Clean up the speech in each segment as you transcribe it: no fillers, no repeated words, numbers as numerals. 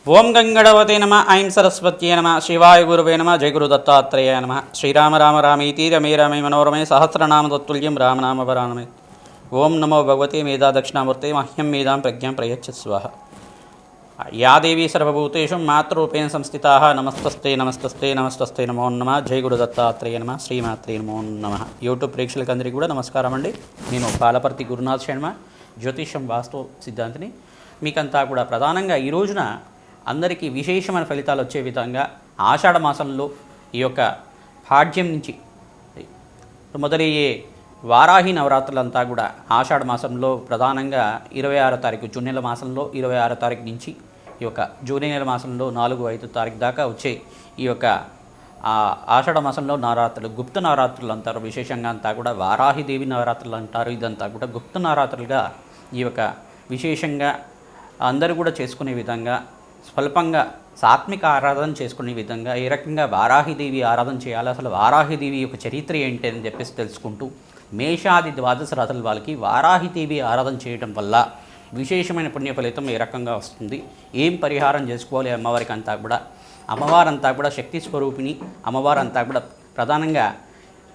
ఓం గంగణవతే నమ ఐం సరస్వత్యే నమ శివాయ గురువే నమ జయ గురు దత్తాత్రేయ నమ శ్రీరామ రామ రామీతి రమే రమే మనోరమే సహస్రనామ తత్తుల్యం రామనామ వరానమే. ఓం నమో భగవతే మేధా దక్షిణామూర్తే మహ్యం మేధాం ప్రజ్ఞాం ప్రయచ్చ స్వాహ. యా దేవీ సర్వభూతేషు మాతృరూపేణ సంస్థితా నమస్తస్తే నమస్తస్తే నమస్తస్తే నమో నమ. జయ గురు దత్తాత్రేయ నమ శ్రీమాత్రే నమో నమ. యూట్యూబ్ ప్రేక్షకులందరికీ కూడా నమస్కారం అండి. నేను పాలపర్తి గురునాథ్ శర్మ, జ్యోతిష్యం వాస్తు సిద్ధాంతిని. మీకంతా కూడా ప్రధానంగా ఈ రోజున అందరికీ విశేషమైన ఫలితాలు వచ్చే విధంగా ఆషాఢ మాసంలో ఈ యొక్క పాడ్యం నుంచి మొదలయ్యే వారాహి నవరాత్రులంతా కూడా ఆషాఢ మాసంలో ప్రధానంగా 26వ తారీఖు జూన్ నెల మాసంలో 26వ తారీఖు నుంచి ఈ యొక్క జూన్ నెల మాసంలో 4-5 తారీఖు దాకా వచ్చే ఈ యొక్క ఆషాఢ మాసంలో నవరాత్రులు గుప్త నవరాత్రులు అంటారు. విశేషంగా అంతా కూడా వారాహిదేవి నవరాత్రులు అంటారు. ఇదంతా కూడా గుప్త నవరాత్రులుగా ఈ యొక్క విశేషంగా అందరూ కూడా చేసుకునే విధంగా స్వల్పంగా సాత్విక ఆరాధన చేసుకునే విధంగా ఏ రకంగా వారాహిదేవి ఆరాధన చేయాలి, అసలు వారాహిదేవి యొక్క చరిత్ర ఏంటి అని చెప్పేసి తెలుసుకుంటూ మేషాది ద్వాదశ రాశుల వాళ్ళకి వారాహిదేవి ఆరాధన చేయడం వల్ల విశేషమైన పుణ్య ఫలితం ఏ రకంగా వస్తుంది, ఏం పరిహారం చేసుకోవాలి అమ్మవారికి అంతా కూడా. అమ్మవారంతా కూడా శక్తి స్వరూపిణి. అమ్మవారంతా కూడా ప్రధానంగా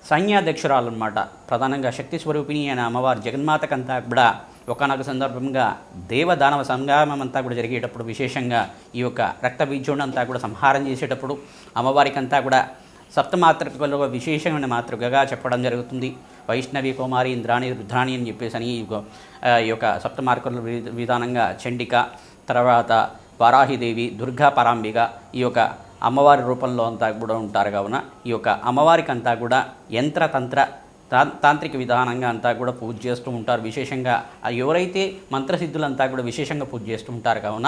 సైన్యాధ్యక్షురాలు అనమాట. ప్రధానంగా శక్తి స్వరూపిణి అయిన అమ్మవారు జగన్మాతకంతా కూడా ఒకనొక సందర్భంగా దేవదానవ సంగ్రామం అంతా కూడా జరిగేటప్పుడు విశేషంగా ఈ యొక్క రక్త బీజుడిని అంతా కూడా సంహారం చేసేటప్పుడు అమ్మవారికి అంతా కూడా సప్తమాతృకలో విశేషమైన మాతృకగా చెప్పడం జరుగుతుంది. వైష్ణవి, కుమారి, ఇంద్రాణి, రుద్రాణి అని చెప్పేసి అని ఈ యొక్క సప్తమాతృకల విధానంగా చండిక, తర్వాత వారాహిదేవి, దుర్గా పరాంబిక ఈ యొక్క అమ్మవారి రూపంలో అంతా కూడా ఉంటారు. కావున ఈ యొక్క అమ్మవారికి అంతా కూడా యంత్రతంత్ర తాంత్రిక విధానంగా అంతా కూడా పూజ చేస్తూ ఉంటారు. విశేషంగా ఎవరైతే మంత్రసిద్ధులంతా కూడా విశేషంగా పూజ చేస్తూ ఉంటారు. కావున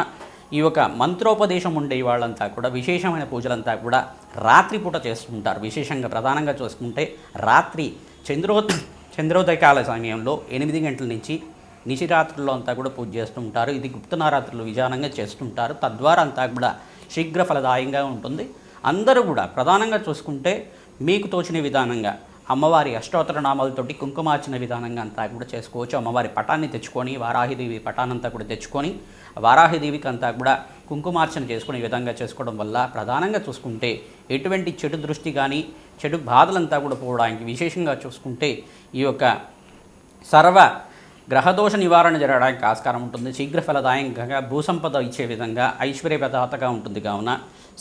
ఈ యొక్క మంత్రోపదేశం ఉండే వాళ్ళంతా కూడా విశేషమైన పూజలంతా కూడా రాత్రిపూట చేస్తుంటారు. విశేషంగా ప్రధానంగా చూసుకుంటే రాత్రి చంద్రోదయకాల సమయంలో 8 గంటల నుంచి నిశిరాత్రుల్లో అంతా కూడా పూజ చేస్తూ ఉంటారు. ఇది గుప్త నవరాత్రులు విధానంగా చేస్తుంటారు. తద్వారా అంతా కూడా శీఘ్ర ఫలదాయంగా ఉంటుంది. అందరూ కూడా ప్రధానంగా చూసుకుంటే మీకు తోచిన విధానంగా అమ్మవారి అష్టోత్తర నామాలతోటి కుంకుమార్చన విధానంగా అంతా కూడా చేసుకోవచ్చు. అమ్మవారి పటాన్ని తెచ్చుకొని వారాహిదేవి పటానంతా కూడా తెచ్చుకొని వారాహిదేవికి అంతా కూడా కుంకుమార్చన చేసుకునే విధంగా చేసుకోవడం వల్ల ప్రధానంగా చూసుకుంటే ఎటువంటి చెడు దృష్టి కానీ చెడు బాధలంతా కూడా పోవడానికి విశేషంగా చూసుకుంటే ఈ యొక్క సర్వ గ్రహదోష నివారణ జరగడానికి ఆస్కారం ఉంటుంది. శీఘ్ర ఫలదాయకంగా భూసంపద ఇచ్చే విధంగా ఐశ్వర్యప్రదాతగా ఉంటుంది. కావున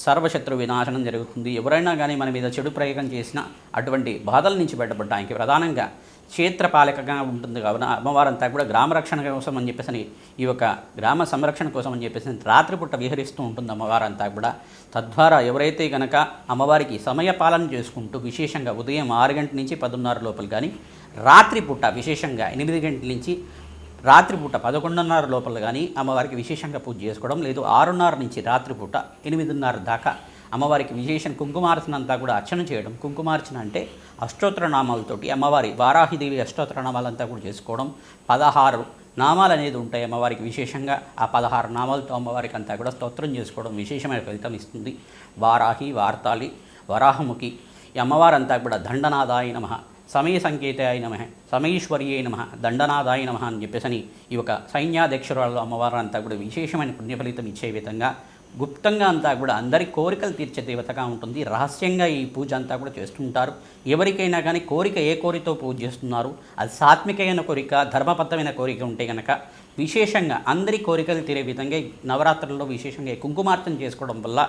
సర్వశత్రు వినాశనం జరుగుతుంది. ఎవరైనా కానీ మన మీద చెడు ప్రయోగం చేసినా అటువంటి బాధల నుంచి బయటపడడానికి ప్రధానంగా క్షేత్రపాలకగా ఉంటుంది. కావున అమ్మవారంతా కూడా గ్రామ రక్షణ కోసం అని చెప్పేసి ఈ యొక్క గ్రామ సంరక్షణ కోసం అని చెప్పేసి రాత్రిపూట విహరిస్తూ ఉంటుంది అమ్మవారంతా కూడా. తద్వారా ఎవరైతే కనుక అమ్మవారికి సమయ పాలన చేసుకుంటూ విశేషంగా ఉదయం 6 గంటల నుంచి 10:30 లోపల కానీ రాత్రిపూట విశేషంగా 8 గంటల నుంచి రాత్రిపూట 11:30 లోపల కానీ అమ్మవారికి విశేషంగా పూజ చేసుకోవడం, లేదు 6:30 నుంచి రాత్రిపూట 8:30 దాకా అమ్మవారికి విశేషం కుంకుమార్చన అంతా కూడా అర్చన చేయడం. కుంకుమార్చన అంటే అష్టోత్తర నామాలతోటి అమ్మవారి వారాహిదేవి అష్టోత్తర నామాలంతా కూడా చేసుకోవడం. 16 నామాలు అనేది ఉంటాయి అమ్మవారికి. విశేషంగా ఆ 16 నామాలతో అమ్మవారికి అంతా కూడా స్తోత్రం చేసుకోవడం విశేషమైన ఫలితం ఇస్తుంది. వారాహి, వార్తాళి, వరాహముఖి ఈ అమ్మవారంతా కూడా దండనాదాయ నమః, సమయ సంకేతాయ నమః, సమయేశ్వర్యే నమః, దండనాదాయ నమః అని చెప్పేసి ఈ యొక్క సైన్యాధ్యక్షురాలు అమ్మవారు అంతా కూడా విశేషమైన పుణ్యఫలితం ఇచ్చే విధంగా గుప్తంగా అంతా కూడా అందరి కోరికలు తీర్చే దేవతగా ఉంటుంది. రహస్యంగా ఈ పూజ అంతా కూడా చేస్తుంటారు. ఎవరికైనా కానీ కోరిక ఏ కోరికతో పూజ చేస్తున్నారు, అది సాత్వికమైన కోరిక, ధర్మబద్ధమైన కోరిక ఉంటే కనుక విశేషంగా అందరి కోరికలు తీరే విధంగా నవరాత్రుల్లో విశేషంగా కుంకుమార్చన చేసుకోవడం వల్ల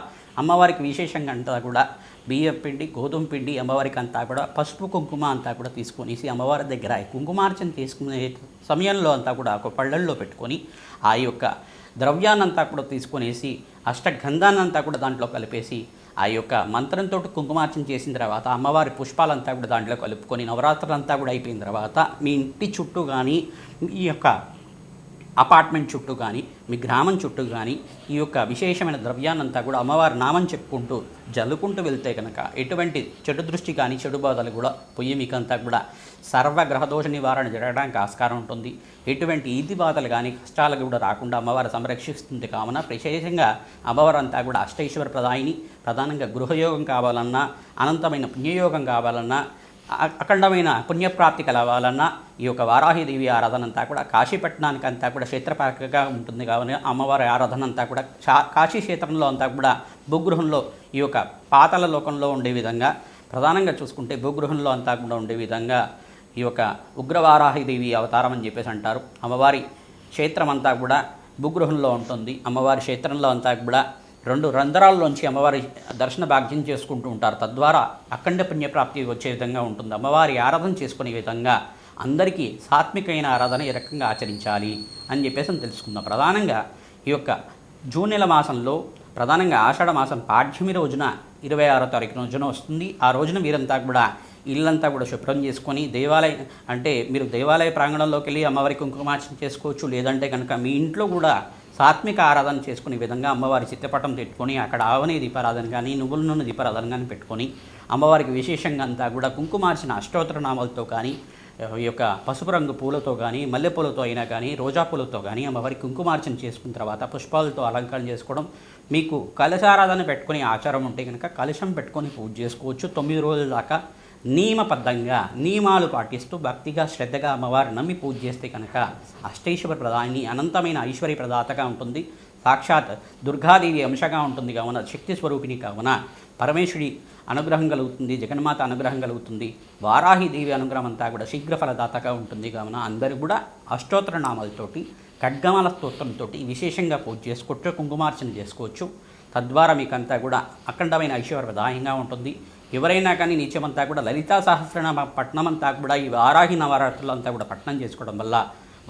అమ్మవారికి విశేషంగా అంతా కూడా బియ్యం పిండి, గోధుమ పిండి అమ్మవారికి అంతా కూడా పసుపు కుంకుమ అంతా కూడా తీసుకొనేసి అమ్మవారి దగ్గర కుంకుమార్చన తీసుకునే సమయంలో అంతా కూడా ఒక పళ్ళల్లో పెట్టుకొని ఆ యొక్క ద్రవ్యాన్నంతా కూడా తీసుకొనేసి అష్టగంధాన్నంతా కూడా దాంట్లో కలిపేసి ఆ యొక్క మంత్రంతో కుంకుమార్చన చేసిన తర్వాత అమ్మవారి పుష్పాలంతా కూడా దాంట్లో కలుపుకొని నవరాత్రులంతా కూడా అయిపోయిన తర్వాత మీ ఇంటి చుట్టూ కానీ ఈ యొక్క అపార్ట్మెంట్ చుట్టూ కానీ మీ గ్రామం చుట్టూ కానీ ఈ యొక్క విశేషమైన ద్రవ్యాన్నంతా కూడా అమ్మవారి నామం చెప్పుకుంటూ జల్లుకుంటూ వెళ్తే కనుక ఎటువంటి చెడు దృష్టి కానీ చెడు బాధలు కూడా పొయ్యి మీకంతా కూడా సర్వగ్రహదోష నివారణ జరగడానికి ఆస్కారం ఉంటుంది. ఎటువంటి ఈది బాధలు కానీ కష్టాలు కూడా రాకుండా అమ్మవారు సంరక్షిస్తుంది. కావున విశేషంగా అమ్మవారు అంతా కూడా అష్టైశ్వర ప్రదాయిని. ప్రధానంగా గృహయోగం కావాలన్నా, అనంతమైన పుణ్యయోగం కావాలన్నా, అఖండమైన పుణ్యప్రాప్తి కలవాలన్నా ఈ యొక్క వారాహిదేవి ఆరాధన అంతా కూడా కాశీపట్నానికి అంతా కూడా క్షేత్రపాలకగా ఉంటుంది కావున అమ్మవారి ఆరాధన అంతా కూడా కాశీ క్షేత్రంలో అంతా కూడా భూగృహంలో ఈ యొక్క పాతాళ లోకంలో ఉండే విధంగా ప్రధానంగా చూసుకుంటే భూగృహంలో అంతా కూడా ఉండే విధంగా ఈ యొక్క ఉగ్రవారాహిదేవి అవతారం అని చెప్పేసి అంటారు. అమ్మవారి క్షేత్రం అంతా కూడా భూగృహంలో ఉంటుంది. అమ్మవారి క్షేత్రంలో అంతా కూడా 2 రంధ్రాల్లోంచి అమ్మవారి దర్శన భాగ్యం చేసుకుంటూ ఉంటారు. తద్వారా అఖండ పుణ్యప్రాప్తి వచ్చే విధంగా ఉంటుంది. అమ్మవారి ఆరాధన చేసుకునే విధంగా అందరికీ సాత్వికమైన ఆరాధన ఏ రకంగా ఆచరించాలి అని చెప్పేసి తెలుసుకుందాం. ప్రధానంగా ఈ యొక్క జూన్ నెల మాసంలో ప్రధానంగా ఆషాఢ మాసం పాడ్యమి రోజున 26వ తారీఖు రోజున వస్తుంది. ఆ రోజున మీరంతా కూడా ఇల్లంతా కూడా శుభ్రం చేసుకొని దేవాలయం అంటే మీరు దేవాలయ ప్రాంగణంలోకి వెళ్ళి అమ్మవారి కుంకుమార్చన చేసుకోవచ్చు. లేదంటే కనుక మీ ఇంట్లో కూడా సాత్విక ఆరాధన చేసుకునే విధంగా అమ్మవారి చిత్రపటం పెట్టుకొని అక్కడ ఆవనే దీపారాధన కానీ నువ్వుల నూనె దీపారాధన కానీ పెట్టుకొని అమ్మవారికి విశేషంగా అంతా కూడా కుంకుమార్చిన అష్టోత్తర నామాలతో కానీ ఈ యొక్క పసుపు రంగు పూలతో కానీ మల్లెపూలతో అయినా కానీ రోజా పూలతో కానీ అమ్మవారికి కుంకుమార్చన చేసుకున్న తర్వాత పుష్పాలతో అలంకరణ చేసుకోవడం. మీకు కలశారాధన పెట్టుకునే ఆచారం ఉంటే కనుక కలశం పెట్టుకొని పూజ చేసుకోవచ్చు. 9 రోజుల దాకా నియమబద్ధంగా నియమాలు పాటిస్తూ భక్తిగా శ్రద్ధగా అమ్మవారు నమ్మి పూజ చేస్తే కనుక అష్టైశ్వర ప్రదాని అనంతమైన ఐశ్వర్య ప్రదాతగా ఉంటుంది. సాక్షాత్ దుర్గాదేవి అంశగా ఉంటుంది కావున శక్తి స్వరూపిణి కావున పరమేశ్వరి అనుగ్రహం కలుగుతుంది, జగన్మాత అనుగ్రహం కలుగుతుంది. వారాహిదేవి అనుగ్రహం అంతా కూడా శీఘ్ర ఫలదాతగా ఉంటుంది కావున అందరూ కూడా అష్టోత్తర నామాలతోటి ఖడ్గమాల స్తోత్రంతో విశేషంగా పూజ చేసుకోవచ్చు, కుంకుమార్చన చేసుకోవచ్చు. తద్వారా మీకంతా కూడా అఖండమైన ఐశ్వర్యప్రదాయంగా ఉంటుంది. ఎవరైనా కానీ నిత్యమంతా కూడా లలితా సహస్రనామ పట్నం అంతా కూడా ఈ వారాహి నవరాత్రులు అంతా కూడా పట్నం చేసుకోవడం వల్ల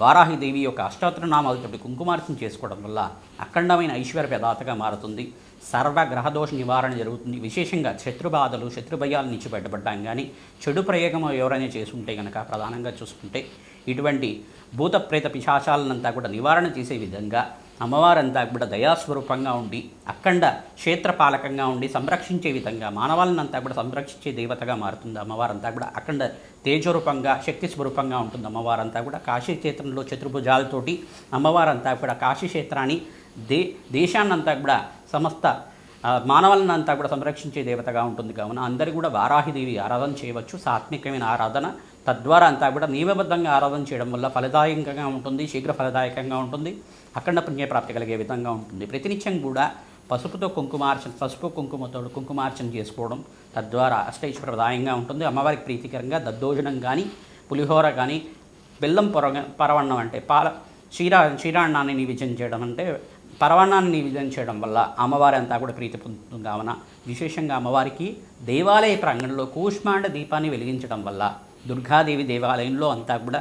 వారాహిదేవి యొక్క అష్టోత్తర నామాలతోటి కుంకుమార్చన చేసుకోవడం వల్ల అఖండమైన ఐశ్వర్య ప్రదాతగా మారుతుంది. సర్వ గ్రహదోష నివారణ జరుగుతుంది. విశేషంగా శత్రుబాధలు శత్రుభయాల నుంచి బయటపడ్డాం కానీ చెడు ప్రయోగం ఎవరైనా చేసుకుంటే కనుక ప్రధానంగా చూసుకుంటే ఇటువంటి భూత ప్రేత పిశాచాలనంతా కూడా నివారణ చేసే విధంగా అమ్మవారంతా కూడా దయాస్వరూపంగా ఉండి అఖండ క్షేత్రపాలకంగా ఉండి సంరక్షించే విధంగా మానవాళ్ళనంతా కూడా సంరక్షించే దేవతగా మారుతుంది. అమ్మవారంతా కూడా అఖండ తేజరూపంగా శక్తి స్వరూపంగా ఉంటుంది. అమ్మవారంతా కూడా కాశీ క్షేత్రంలో చతుర్భుజాలతోటి అమ్మవారంతా కూడా కాశీ క్షేత్రాన్ని దేశాన్నంతా కూడా సమస్త మానవాళ్ళనంతా కూడా సంరక్షించే దేవతగా ఉంటుంది కావున అందరూ కూడా వారాహిదేవి ఆరాధన చేయవచ్చు. సాత్వికమైన ఆరాధన తద్వారా అంతా కూడా నియమబద్ధంగా ఆరాధన చేయడం వల్ల ఫలదాయకంగా ఉంటుంది, శీఘ్ర ఫలదాయకంగా ఉంటుంది, అఖండ పుణ్యప్రాప్తి కలిగే విధంగా ఉంటుంది. ప్రతినిత్యం కూడా పసుపు కుంకుమతో కుంకుమార్చన చేసుకోవడం తద్వారా అష్టైశ్వర్యప్రదాయంగా ఉంటుంది. అమ్మవారికి ప్రీతికరంగా దద్దోజనం కానీ పులిహోర కానీ బెల్లం పరవన్నం అంటే క్షీరాన్నాన్ని నివేదన చేయడం అంటే పరవన్నాన్ని నివేదన చేయడం వల్ల అమ్మవారి అంతా కూడా ప్రీతి పొందుతుంది కావున విశేషంగా అమ్మవారికి దేవాలయ ప్రాంగణంలో కూష్మాండ దీపాన్ని వెలిగించడం వల్ల దుర్గాదేవి దేవాలయంలో అంతా కూడా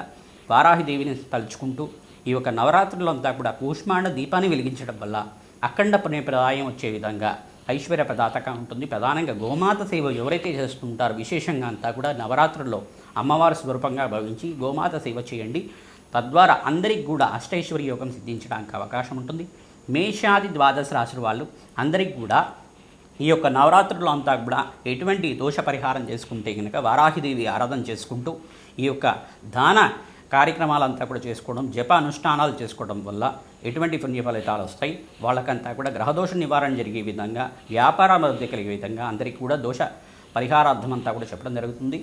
వారాహిదేవిని తలుచుకుంటూ ఈ యొక్క నవరాత్రుల్లో అంతా కూడా కూష్మాండ దీపాన్ని వెలిగించడం వల్ల అఖండ పుణ్యప్రదాయం వచ్చే విధంగా ఐశ్వర్య ప్రదాతగా ఉంటుంది. ప్రధానంగా గోమాత సేవ ఎవరైతే చేస్తుంటారో విశేషంగా అంతా కూడా నవరాత్రుల్లో అమ్మవారి స్వరూపంగా భావించి గోమాత సేవ చేయండి. తద్వారా అందరికి కూడా అష్టైశ్వర్య యోగం సిద్ధించడానికి అవకాశం ఉంటుంది. మేషాది ద్వాదశ రాశుల వాళ్ళు అందరికి కూడా ఈ యొక్క నవరాత్రులు అంతా కూడా ఎటువంటి దోష పరిహారం చేసుకుంటే కనుక వారాహిదేవి ఆరాధన చేసుకుంటూ ఈ యొక్క దాన కార్యక్రమాలంతా కూడా చేసుకోవడం జప అనుష్ఠానాలు చేసుకోవడం వల్ల ఎటువంటి పుణ్య ఫలితాలు వస్తాయి. వాళ్ళకంతా కూడా గ్రహదోష నివారణ జరిగే విధంగా వ్యాపార అభివృద్ధి కలిగే విధంగా అందరికీ కూడా దోష పరిహారార్థం అంతా కూడా చెప్పడం జరుగుతుంది.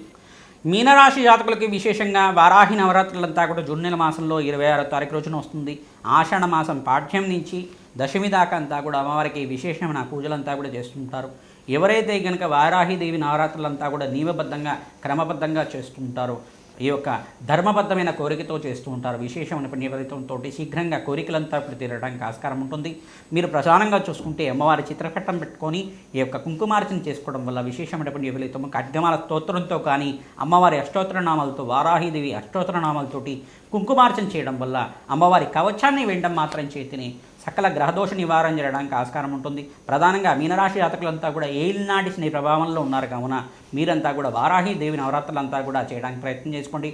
మీనరాశి జాతకులకి విశేషంగా వారాహి నవరాత్రులంతా కూడా జూన్ నెల మాసంలో 26వ తారీఖు రోజున వస్తుంది. ఆషాఢ మాసం పాఠ్యం నుంచి దశమి దాకా అంతా కూడా అమ్మవారికి విశేషమైన పూజలంతా కూడా చేస్తుంటారు. ఎవరైతే కనుక వారాహిదేవి నవరాత్రులంతా కూడా నియమబద్ధంగా క్రమబద్ధంగా చేస్తుంటారో ఈ యొక్క ధర్మబద్ధమైన కోరికతో చేస్తూ ఉంటారు. విశేషమైన పుణ్య ఫలితంతో శీఘ్రంగా కోరికలంతా ఇప్పుడు తీరడానికి ఆస్కారం ఉంటుంది. మీరు ప్రధానంగా చూసుకుంటే అమ్మవారి చిత్రపటం పెట్టుకొని ఈ యొక్క కుంకుమార్చన చేసుకోవడం వల్ల విశేషమైన పుణ్య ఫలితం ఖడ్గమాల స్తోత్రంతో కానీ అమ్మవారి అష్టోత్తర నామాలతో వారాహిదేవి అష్టోత్తర నామాలతోటి కుంకుమార్చన చేయడం వల్ల అమ్మవారి కవచాన్ని వేయడం మాత్రం చేతిని సకల గ్రహదోష నివారణ చేయడానికి ఆస్కారం ఉంటుంది. ప్రధానంగా మీనరాశి జాతకులంతా కూడా ఏలినాటి శని ప్రభావంలో ఉన్నారు కావున మీరంతా కూడా వారాహి దేవి నవరాత్రులంతా కూడా చేయడానికి ప్రయత్నం చేసుకోండి.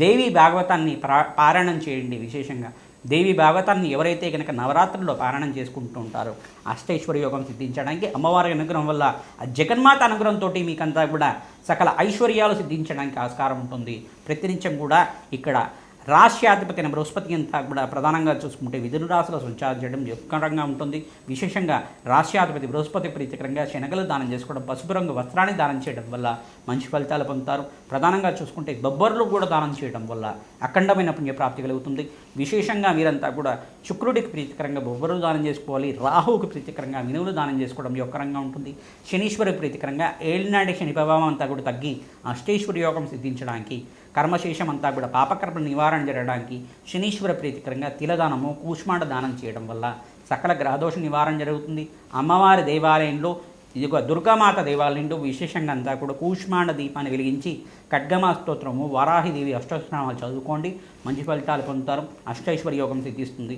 దేవి భాగవతాన్ని పారాయణం చేయండి. విశేషంగా దేవి భాగవతాన్ని ఎవరైతే కనుక నవరాత్రుల్లో పారాయణం చేసుకుంటూ ఉంటారో అష్టైశ్వర్య యోగం సిద్ధించడానికి అమ్మవారి అనుగ్రహం వల్ల జగన్మాత అనుగ్రహంతో మీకంతా కూడా సకల ఐశ్వర్యాలు సిద్ధించడానికి ఆస్కారం ఉంటుంది. ప్రతినిత్యం కూడా ఇక్కడ రాశ్యాధిపతి అయిన బృహస్పతి అంతా కూడా ప్రధానంగా చూసుకుంటే మిథున రాశిలో సంచారం చేయడం యుక్తంగా ఉంటుంది. విశేషంగా రాశ్యాధిపతి బృహస్పతి ప్రీతికరంగా శనగలు దానం చేసుకోవడం, పసుపు రంగు వస్త్రాన్ని దానం చేయడం వల్ల మంచి ఫలితాలు పొందుతారు. ప్రధానంగా చూసుకుంటే బొబ్బర్లు కూడా దానం చేయడం వల్ల అఖండమైన పుణ్యప్రాప్తి కలుగుతుంది. విశేషంగా మీరంతా కూడా శుక్రుడికి ప్రీతికరంగా బొబ్బర్లు దానం చేసుకోవాలి. రాహువుకి ప్రీతికరంగా మినువులు దానం చేసుకోవడం యొక్కరంగా ఉంటుంది. శనీశ్వరి ప్రీతికరంగా ఏలినాటి శని ప్రభావం అంతా కూడా తగ్గి అష్టేశ్వరి యోగం సిద్ధించడానికి, కర్మశేషం అంతా కూడా పాపకర్మ నివారణ జరగడానికి శనీశ్వర ప్రీతికరంగా తిలదానము, కూష్మాండ దానం చేయడం వల్ల సకల గ్రహదోష నివారణ జరుగుతుంది. అమ్మవారి దేవాలయంలో ఇదిగో దుర్గామాత దేవాలయంలో విశేషంగా అంతా కూడా కూష్మాండ దీపాన్ని వెలిగించి ఖడ్గమా స్తోత్రము, వారాహిదేవి అష్టోత్తరాలు చదువుకోండి, మంచి ఫలితాలు పొందుతారు. అష్టైశ్వర్య యోగం సిద్ధిస్తుంది.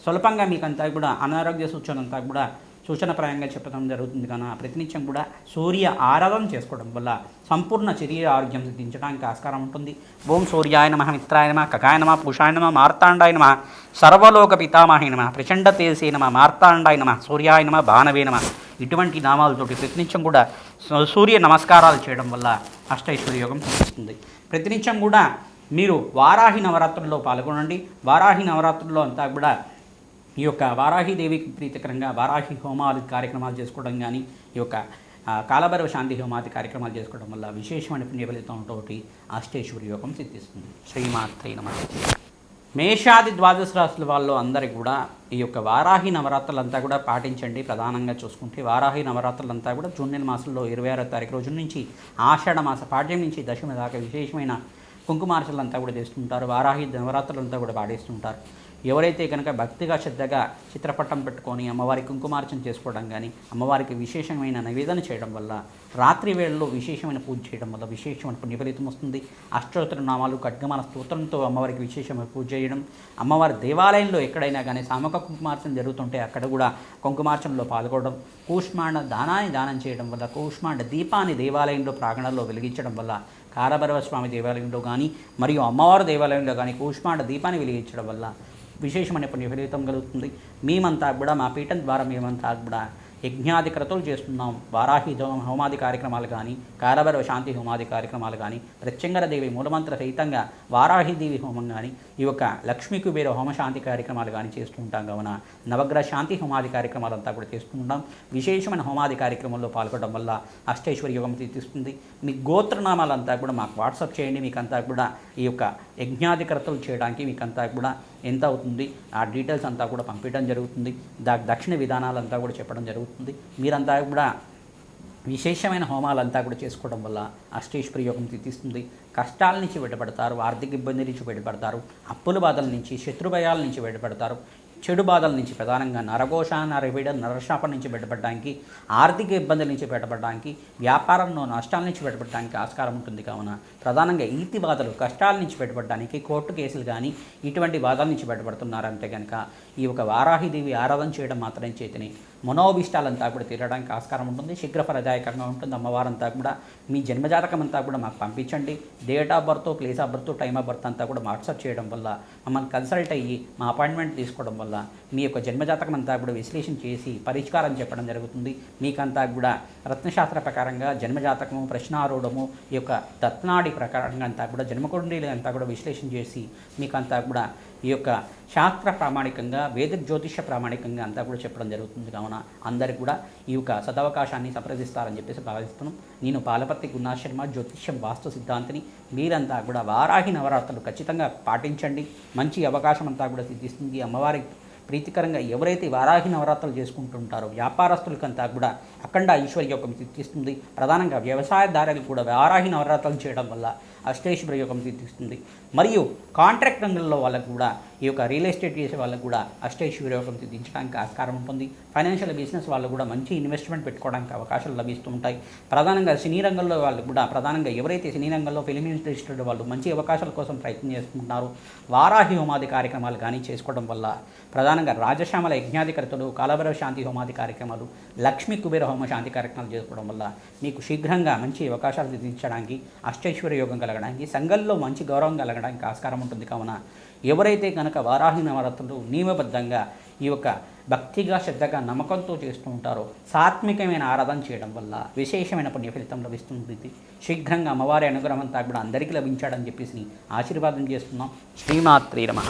స్వల్పంగా మీకంతా కూడా అనారోగ్య సూచన అంతా కూడా సూచనప్రాయంగా చెప్పడం జరుగుతుంది. కానీ ప్రతినిత్యం కూడా సూర్య ఆరాధన చేసుకోవడం వల్ల సంపూర్ణ శరీర ఆరోగ్యం సిద్ధించడానికి ఆస్కారం ఉంటుంది. ఓం సూర్యాయ నమః, మిత్రాయ నమః, కకాయ నమః, పూషాయ నమః, మార్తాండాయ నమః, సర్వలోక పితామహాయ నమః, ప్రచండ తేజసే నమః, మార్తాండాయ నమః, సూర్యాయ నమః, భానవే నమః ఇటువంటి నామాలతోటి ప్రతినిత్యం కూడా సూర్య నమస్కారాలు చేయడం వల్ల అష్టైశ్వర్య యోగం సిద్ధిస్తుంది. ప్రతినిత్యం కూడా మీరు వారాహి నవరాత్రుల్లో పాల్గొనండి. వారాహి నవరాత్రుల్లో అంతా కూడా ఈ యొక్క వారాహిదేవికి ప్రీతికరంగా వారాహి హోమాలు కార్యక్రమాలు చేసుకోవడం కానీ, ఈ యొక్క కాలభైరవ శాంతి హోమాది కార్యక్రమాలు చేసుకోవడం వల్ల విశేషమైన పుణ్య ఫలితంతో అష్టైశ్వర్య యోగం సిద్ధిస్తుంది. శ్రీమాత్రే నమః. మేషాది ద్వాదశ రాశుల వాళ్ళు అందరికీ కూడా ఈ యొక్క వారాహి నవరాత్రులంతా కూడా పాటించండి. ప్రధానంగా చూసుకుంటే వారాహి నవరాత్రులంతా కూడా జూన్ నెల మాసంలో 26వ తారీఖు రోజు నుంచి ఆషాఢ మాస పాడ్యం నుంచి దశమి దాకా విశేషమైన కుంకుమార్చలంతా కూడా చేస్తుంటారు. వారాహి నవరాత్రులంతా కూడా పాటిస్తుంటారు. ఎవరైతే కనుక భక్తిగా శ్రద్ధగా చిత్రపటం పెట్టుకొని అమ్మవారికి కుంకుమార్చన చేసుకోవడం కానీ, అమ్మవారికి విశేషమైన నివేదన చేయడం వల్ల, రాత్రి వేళల్లో విశేషమైన పూజ చేయడం వల్ల విశేషమైన పుణ్యఫలితం వస్తుంది. అష్టోత్తర నామాలు ఖడ్గమాల స్తోత్రంతో అమ్మవారికి విశేషమైన పూజ చేయడం, అమ్మవారి దేవాలయంలో ఎక్కడైనా కానీ సామూహిక కుంకుమార్చన జరుగుతుంటే అక్కడ కూడా కుంకుమార్చనలో పాల్గొనడం, కూష్మాండ దానాన్ని దానం చేయడం వల్ల, కూష్మాండ దీపాన్ని దేవాలయంలో ప్రాంగణంలో వెలిగించడం వల్ల, కాలభైరవ స్వామి దేవాలయంలో కానీ మరియు అమ్మవారి దేవాలయంలో కానీ కూష్మాండ దీపాన్ని వెలిగించడం వల్ల విశేషమైన పుణ్య ఫలితం కలుగుతుంది. మేమంతా కూడా మా పీఠం ద్వారా మేమంతా కూడా యజ్ఞాది క్రతువులు చేస్తున్నాం. వారాహి హోమాది కార్యక్రమాలు కానీ, కాలభైరవ శాంతి హోమాది కార్యక్రమాలు కానీ, ప్రత్యంగరదేవి మూలమంత్ర సహితంగా వారాహిదేవి హోమం కానీ, ఈ యొక్క లక్ష్మీ కుబేర హోమశాంతి కార్యక్రమాలు కానీ చేస్తూ ఉంటాం. కావున నవగ్రహ శాంతి హోమాది కార్యక్రమాలంతా కూడా చేస్తుంటాం. విశేషమైన హోమాది కార్యక్రమంలో పాల్గొనడం వల్ల అష్టైశ్వర్య యోగం తీస్తుంది. మీ గోత్రనామాలంతా కూడా మాకు వాట్సాప్ చేయండి. మీకంతా కూడా ఈ యొక్క యజ్ఞాది క్రతువులు చేయడానికి మీకంతా కూడా ఎంత అవుతుంది ఆ డీటెయిల్స్ అంతా కూడా పంపించడం జరుగుతుంది. దక్షిణ విధానాలంతా కూడా చెప్పడం జరుగుతుంది. మీరంతా కూడా విశేషమైన హోమాలంతా కూడా చేసుకోవడం వల్ల అష్టైశ్వర్య యోగం తీస్తుంది. కష్టాల నుంచి బయటపడతారు, ఆర్థిక ఇబ్బంది నుంచి బయటపడతారు, అప్పుల బాధల నుంచి, శత్రుభయాల నుంచి బయటపడతారు, చెడు బాధల నుంచి, ప్రధానంగా నరఘోష, నరవిడ, నరశాపం నుంచి బయటపడడానికి, ఆర్థిక ఇబ్బందుల నుంచి బయటపడడానికి, వ్యాపారంలో నష్టాల నుంచి బయటపడడానికి ఆస్కారం ఉంటుంది. కావున ప్రధానంగా ఈతి బాధలు, కష్టాల నుంచి బయటపడడానికి, కోర్టు కేసులు కానీ ఇటువంటి బాధల నుంచి బయటపడుతున్నారంటే కనుక ఈ యొక్క వారాహిదేవి ఆరాధన చేయడం మాత్రం చేతిని మనోభిష్టాలంతా కూడా తీరడానికి ఆస్కారం ఉంటుంది. శీఘ్ర ఫలదాయకంగా ఉంటుంది. అమ్మవారంతా కూడా మీ జన్మజాతకం అంతా కూడా మాకు పంపించండి. Date of birth, place of birth, time of birth అంతా కూడా వాట్సాప్ చేయడం వల్ల మమ్మల్ని కన్సల్ట్ అయ్యి మా అపాయింట్మెంట్ తీసుకోవడం వల్ల మీ యొక్క జన్మజాతకం అంతా కూడా విశ్లేషణ చేసి పరిష్కారం చెప్పడం జరుగుతుంది. మీకంతా కూడా రత్నశాస్త్ర ప్రకారంగా జన్మజాతకము, ప్రశ్నారూఢము, ఈ యొక్క తత్నాడి ప్రకారంగా అంతా కూడా జన్మకుండీలు అంతా కూడా విశ్లేషణ చేసి మీకంతా కూడా ఈ యొక్క శాస్త్ర ప్రామాణికంగా, వేద జ్యోతిష ప్రామాణికంగా అంతా కూడా చెప్పడం జరుగుతుంది. కావున అందరికీ కూడా ఈ యొక్క సదవకాశాన్ని సంప్రదిస్తారని చెప్పేసి భావిస్తున్నాం. నేను పాలపర్తి గురునాథ్ శర్మ, జ్యోతిష్యం వాస్తు సిద్ధాంతిని. మీరంతా కూడా వారాహి నవరాత్రులు ఖచ్చితంగా పాటించండి. మంచి అవకాశం అంతా కూడా సిద్ధిస్తుంది. అమ్మవారి ప్రీతికరంగా ఎవరైతే వారాహి నవరాత్రులు చేసుకుంటుంటారో వ్యాపారస్తులకంతా కూడా అఖండ ఐశ్వర్య యోగం సిద్ధిస్తుంది. ప్రధానంగా వ్యవసాయదారులు కూడా వారాహి నవరాత్రులు చేయడం వల్ల అష్టైశ్వర్య యోగం సిద్ధిస్తుంది. మరియు కాంట్రాక్ట్ రంగంలో వాళ్ళకు కూడా, ఈ యొక్క రియల్ ఎస్టేట్ చేసే వాళ్ళకు కూడా అష్టైశ్వర్య యోగం సిద్ధించడానికి ఆస్కారం ఉంటుంది. ఫైనాన్షియల్ బిజినెస్ వాళ్ళు కూడా మంచి ఇన్వెస్ట్మెంట్ పెట్టుకోవడానికి అవకాశాలు లభిస్తూ ఉంటాయి. ప్రధానంగా సినీ రంగంలో వాళ్ళు కూడా, ప్రధానంగా ఎవరైతే సినీ రంగంలో ఫిలిం ఇండస్ట్రీ వాళ్ళు మంచి అవకాశాల కోసం ప్రయత్నం చేస్తుంటున్నారో వారాహి హోమాది కార్యక్రమాలు కానీ చేసుకోవడం వల్ల, ప్రధానంగా రాజశ్యామల యజ్ఞాధికర్తలు, కాలభైరవ శాంతి హోమాది కార్యక్రమాలు, లక్ష్మీ కుబేర హోమ శాంతి కార్యక్రమాలు చేసుకోవడం వల్ల మీకు శీఘ్రంగా మంచి అవకాశాలు సిద్ధించడానికి, అష్టైశ్వర్య యోగం కలగడానికి, సంఘంలో మంచి గౌరవం కలగడానికి ఆస్కారం ఉంటుంది. కావున ఎవరైతే కనుక వారాహి నవరాత్రులు నియమబద్ధంగా ఈ యొక్క భక్తిగా శ్రద్ధగా నమ్మకంతో చేస్తూ ఉంటారో సాత్వికమైన ఆరాధన చేయడం వల్ల విశేషమైన పుణ్య ఫలితం లభిస్తుంది. శీఘ్రంగా అమ్మవారి అనుగ్రహం అంతా కూడా అందరికీ లభించాడని చెప్పేసి ఆశీర్వాదం చేస్తున్నాం. శ్రీమాత్రే నమః.